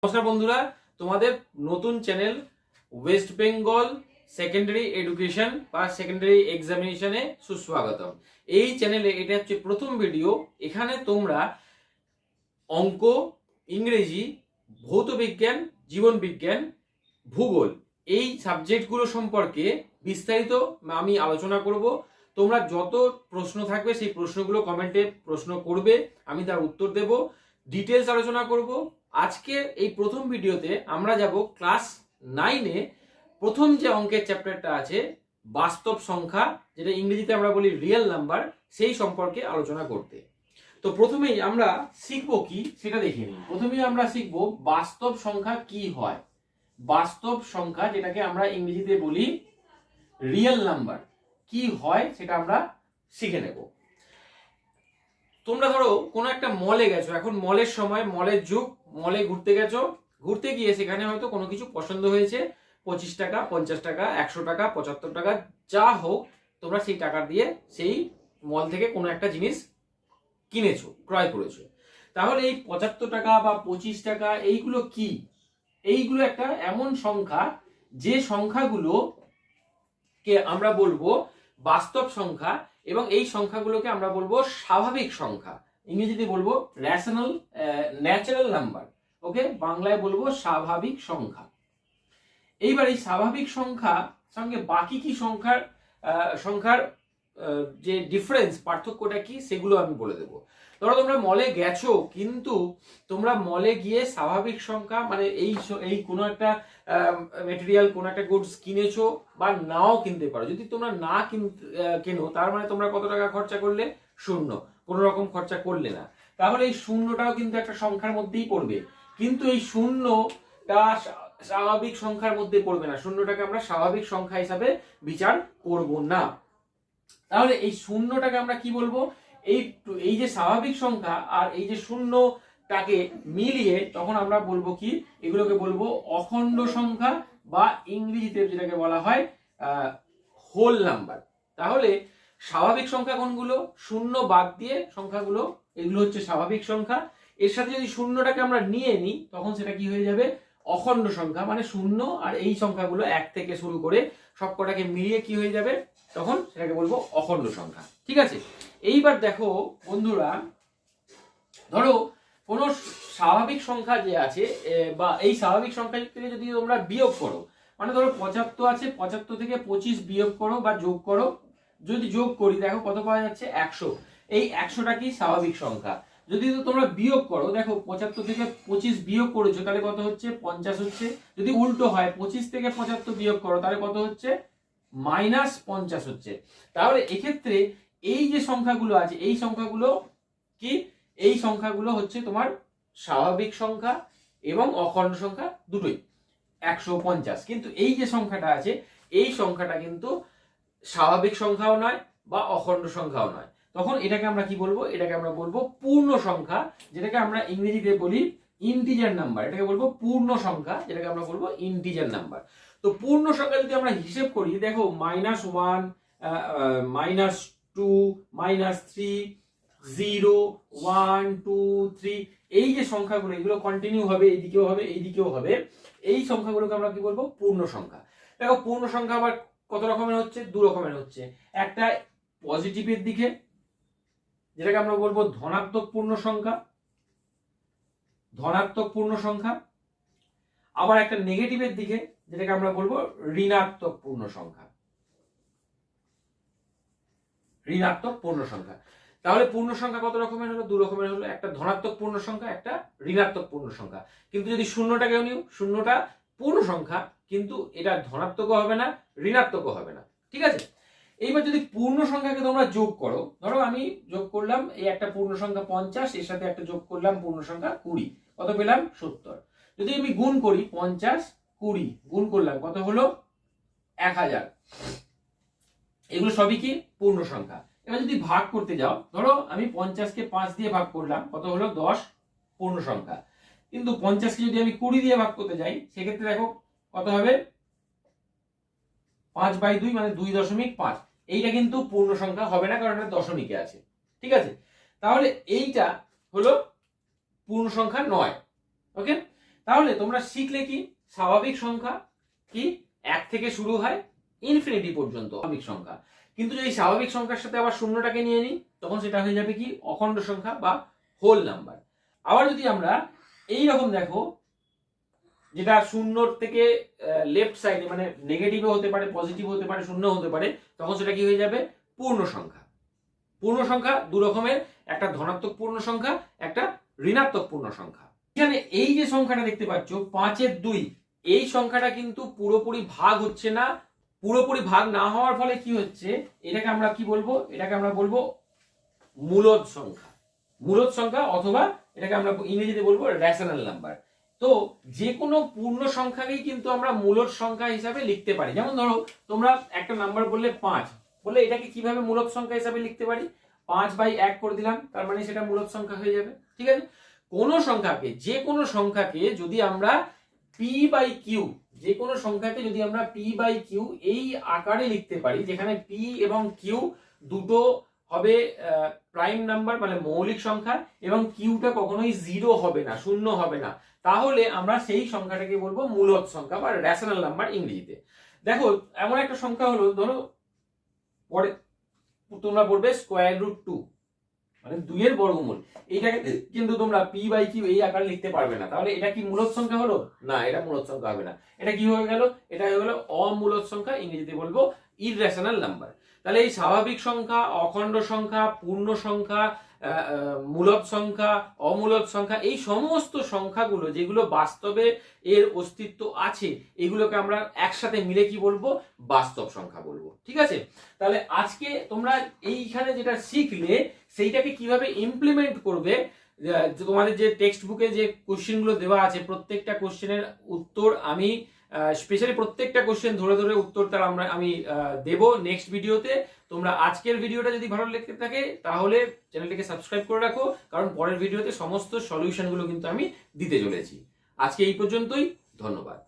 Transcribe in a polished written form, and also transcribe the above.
নমস্কার বন্ধুরা, তোমাদের নতুন channel West Bengal secondary education বা সেকেন্ডারি এক্সামিনেশনে সুস্বাগতম। এই চ্যানেলে এটা হচ্ছে প্রথম ভিডিও। এখানে তোমরা অঙ্ক, ইংরেজি, ভৌত বিজ্ঞান, জীবন বিজ্ঞান, ভূগোল এই সাবজেক্টগুলো সম্পর্কে বিস্তারিত আমি আলোচনা করব। তোমরা যত প্রশ্ন থাকবে সেই প্রশ্নগুলো কমেন্টে প্রশ্ন করবে, আমি তার উত্তর দেব, ডিটেলস আলোচনা করব। আজকের এই প্রথম ভিডিওতে আমরা যাব ক্লাস 9-এ প্রথম যে অঙ্কের চ্যাপ্টারটা আছে বাস্তব সংখ্যা, যেটা ইংরেজিতে আমরা বলি রিয়েল নাম্বার, সেই সম্পর্কে আলোচনা করতে। তো প্রথমেই আমরা শিখবো কি সেটা দেখে নিই। প্রথমেই আমরা শিখবো বাস্তব সংখ্যা কি হয়। বাস্তব সংখ্যা, যেটাকে আমরা ইংরেজিতে বলি রিয়েল নাম্বার, কি হয় সেটা আমরা শিখে নেব। তোমরা ধরো কোনো একটা মলে গেছো, এখন মলের সময়, মলের যুগ, মলে ঘুরতে গেছো, ঘুরতে গিয়ে সেখানে হয়তো কোনো কিছু পছন্দ হয়েছে, 25 টাকা, 50 টাকা, 100 টাকা, 75 টাকা, যা হোক, তোমরা সেই টাকা দিয়ে সেই মল থেকে কোনো একটা জিনিস কিনেছো, ক্রয় করেছো। তাহলে এই 75 টাকা বা 25 টাকা এইগুলো কি? এইগুলো একটা এমন সংখ্যা যে সংখ্যাগুলো কে আমরা বলবো বাস্তব সংখ্যা, এবং এই সংখ্যাগুলোকে আমরা বলবো স্বাভাবিক সংখ্যা। ইংরেজিতে বলবো ন্যাচারাল নাম্বার, ওকে, বাংলায় বলবো স্বাভাবিক সংখ্যা। এইবার এই স্বাভাবিক সংখ্যা সঙ্গে বাকি কি সংখ্যার যে ডিফারেন্স, পার্থক্যটা কি, সেগুলো আমি বলে দেবো। ধরো তোমরা মলে গেছো, কিন্তু তোমরা মলে গিয়ে স্বাভাবিক সংখ্যা মানে এই কোনো একটা মেটেরিয়াল, কোনো একটা গুডস কিনেছো বা নাও কিনতে পারো। যদি তোমরা না কেনো, তার মানে তোমরা কত টাকা খরচা করলে? শূন্য, কোনো রকম খরচা করলে না। তাহলে এই শূন্যটাও কিন্তু একটা সংখ্যার মধ্যেই পড়বে, কিন্তু এই শূন্যটা স্বাভাবিক সংখ্যার মধ্যে পড়বে না। শূন্যটাকে আমরা স্বাভাবিক সংখ্যা হিসাবে বিচার করব না। তাহলে এই শূন্যটাকে আমরা কি বলবো? এই যে স্বাভাবিক সংখ্যা আর এই যে শূন্যটাকে মিলিয়ে তখন আমরা বলবো কি? এগুলোকে বলবো অখণ্ড সংখ্যা, বা ইংরেজিতে যেটাকে বলা হয় হোল নাম্বার। তাহলে স্বাভাবিক সংখ্যা কোনগুলো? শূন্য বাদ দিয়ে সংখ্যাগুলো, এগুলো হচ্ছে স্বাভাবিক সংখ্যা। এর সাথে যদি শূন্যটাকে আমরা নিয়ে নিই, তখন সেটা কি হয়ে যাবে? অখণ্ড সংখ্যা। মানে শূন্য আর এই সংখ্যাগুলো 1 থেকে শুরু করে সবকটাকে মিলিয়ে কি হয়ে যাবে? তখন সেটাকে বলবো অখণ্ড সংখ্যা। ঠিক আছে, এইবার দেখো বন্ধুরা, ধরো কোনো স্বাভাবিক সংখ্যা যে আছে, বা এই স্বাভাবিক সংখ্যা থেকে যদি তোমরা বিয়োগ করো, মানে ধরো 75 আছে, 75 থেকে 25 বিয়োগ করো বা যোগ করো। যদি যোগ করি, দেখো কত পাওয়া যাচ্ছে? 100। এই 100টা কি? স্বাভাবিক সংখ্যা। যদি তোমরা বিয়োগ করো, দেখো 75 থেকে 25 বিয়োগ করেছো, তাহলে কত হচ্ছে? 50 হচ্ছে। যদি উল্টো হয়, 25 থেকে 75 বিয়োগ করো, তাহলে কত হচ্ছে? -50 হচ্ছে। তাহলে এক্ষেত্রে এই যে সংখ্যাগুলো আছে, এই সংখ্যাগুলো কি? এই সংখ্যাগুলো হচ্ছে তোমার স্বাভাবিক সংখ্যা এবং অখণ্ড সংখ্যা দুটোই, 150। কিন্তু এই যে সংখ্যাটা আছে, এই সংখ্যাটা কিন্তু স্বাভাবিক সংখ্যাও নয় বা অখণ্ড সংখ্যাও নয়। তখন এটাকে আমরা কি বলবো? এটাকে আমরা বলবো পূর্ণ সংখ্যা, যেটাকে আমরা ইংরেজিতে বলি ইন্টিজার নাম্বার। এটাকে বলবো পূর্ণ সংখ্যা, যেটাকে আমরা বলবো ইন্টিজার নাম্বার। তো পূর্ণ সংখ্যা যদি আমরা হিসেব করি, দেখো -1, -2, -3, 0, 1, 2, 3, এই যে সংখ্যাগুলো, এগুলো কন্টিনিউ হবে, এইদিকেও হবে, এইদিকেও হবে। এই সংখ্যাগুলোকে আমরা কি বলবো? পূর্ণ সংখ্যা। দেখো পূর্ণ সংখ্যা আবার কত রকমের হচ্ছে? 2 রকমের হচ্ছে। একটা পজিটিভের দিকে, যেটাকে আমরা বলবো ধনাত্মক পূর্ণ সংখ্যা, ধনাত্মক পূর্ণ সংখ্যা। আবার একটা নেগেটিভের দিকে, যেটাকে আমরা বলবো ঋণাত্মক পূর্ণ সংখ্যা, ঋণাত্মক পূর্ণ সংখ্যা। তাহলে পূর্ণ সংখ্যা কত রকমের হলো? 2 রকমের হলো। একটা ধনাত্মক পূর্ণ সংখ্যা, একটা ঋণাত্মক পূর্ণ সংখ্যা। কিন্তু যদি শূন্যটাকেও নিও, শূন্যটা পূর্ণ সংখ্যা, কিন্তু এটা ধনাত্মকও হবে না, ঋণাত্মকও হবে না। ঠিক আছে, এইবার যদি পূর্ণ সংখ্যাকে তোমরা যোগ করো, ধরো আমি যোগ করলাম এই একটা পূর্ণ সংখ্যা 50, এর সাথে একটা যোগ করলাম পূর্ণ সংখ্যা 20, কত পেলাম? 70। যদি আমি গুণ করি, 50, 20 গুণ করলাম, কত হলো? 1000। এগুলো সবই কি? পূর্ণ সংখ্যা। এবার যদি ভাগ করতে যাও, ধরো আমি 50কে 5 দিয়ে ভাগ করলাম, কত হলো? 10, পূর্ণ সংখ্যা। কিন্তু 50কে যদি আমি 20 দিয়ে ভাগ করতে যাই, সেক্ষেত্রে দেখো কত হবে? 5/2 মানে 2.5। এইটা কিন্তু পূর্ণ সংখ্যা হবে না, কারণ এটা দশমিকে আছে। ঠিক আছে, তাহলে এইটা হলো পূর্ণ সংখ্যা নয়। ওকে, তাহলে তোমরা শিখলে কি স্বাভাবিক সংখ্যা কি 1 থেকে শুরু হয় ইনফিনিটি পর্যন্ত স্বাভাবিক সংখ্যা, কিন্তু যদি স্বাভাবিক সংখ্যার সাথে আবার শূন্যটাকে নিয়ে নিই তখন সেটা হয়ে যাবে কি অখণ্ড সংখ্যা বা হোল নাম্বার। আবার যদি আমরা এই রকম দেখো যেটা শূন্যর থেকে লেফট সাইডে মানে নেগেটিভও হতে পারে, পজিটিভ হতে পারে, শূন্য হতে পারে, তখন সেটা কি হয়ে যাবে পূর্ণ সংখ্যা। পূর্ণ সংখ্যা দু রকমের, একটা ধনাত্মক পূর্ণ সংখ্যা, একটা ঋণাত্মক পূর্ণ সংখ্যা। এখানে এই যে সংখ্যাটা দেখতে পাচ্ছ 5-এর 2, এই সংখ্যাটা কিন্তু পুরোপুরি ভাগ হচ্ছে না। পুরোপুরি ভাগ না হওয়ার ফলে কি হচ্ছে, এটাকে আমরা কি বলবো, এটাকে আমরা বলবো মূলদ সংখ্যা। মূলদ সংখ্যা অথবা এটাকে আমরা ইংরেজিতে বলবো রেশনাল নাম্বার। তো যে কোনো পূর্ণ সংখ্যাকেই কিন্তু আমরা মূলদ সংখ্যা হিসাবে লিখতে পারি। যেমন ধরো তোমরা একটা নাম্বার বললে 5, বললে এটাকে কিভাবে মূলদ সংখ্যা হিসাবে লিখতে পারি, 5/1 করে দিলাম, তার মানে সেটা মূলদ সংখ্যা হয়ে যাবে। ঠিক আছে, কোন সংখ্যাকে, যে কোনো সংখ্যাকে যদি আমরা p/q, যে কোনো সংখ্যাকে যদি আমরা p/q এই আকারে লিখতে পারি, যেখানে p এবং q দুটো হবে প্রাইম নাম্বার মানে মৌলিক সংখ্যা, এবং কিউটা কখনোই 0 হবে না, শূন্য হবে না, তাহলে আমরা সেই সংখ্যাটাকে বলবো মূলদ সংখ্যা বা রেশনাল নাম্বার ইংরেজিতে। দেখো এমন একটা সংখ্যা হলো, ধরো পরে তোমরা পড়বে √2 মানে 2 এর বর্গমূল, এইটাকে কিন্তু তোমরা p/q এই আকারে লিখতে পারবে না। তাহলে এটা কি মূলদ সংখ্যা হলো? না, এটা মূলদ সংখ্যা হবে না। এটা কি হয়ে গেল? এটা হয়ে গেল অমূলদ সংখ্যা, ইংরেজিতে বলবো ইররেশনাল নাম্বার। তাহলে এই স্বাভাবিক সংখ্যা, অখণ্ড সংখ্যা, পূর্ণ সংখ্যা, মূলদ সংখ্যা, অমূলদ সংখ্যা, এই সমস্ত সংখ্যাগুলো যেগুলো বাস্তবে এর অস্তিত্ব আছে, এগুলোকে আমরা একসাথে মিলে কি বলবো, বাস্তব সংখ্যা বলবো। ঠিক আছে, তাহলে আজকে তোমরা এইখানে যেটা শিখলে সেইটাকে কিভাবে ইমপ্লিমেন্ট করবে, তোমাদের যে টেক্সট বুকে যে কোশ্চেনগুলো দেওয়া আছে প্রত্যেকটা কোশ্চেনের উত্তর আমি স্পেশালি প্রত্যেকটা কোশ্চেন ধরে ধরে উত্তর তার আমি দেব নেক্সট ভিডিওতে। তোমরা আজকের ভিডিওটা যদি ভালো লেগে থাকে তাহলে চ্যানেলটিকে সাবস্ক্রাইব করে রাখো, কারণ পরের ভিডিওতে সমস্ত সলিউশনগুলো কিন্তু আমি দিতে চলেছি। আজকে এই পর্যন্তই, ধন্যবাদ।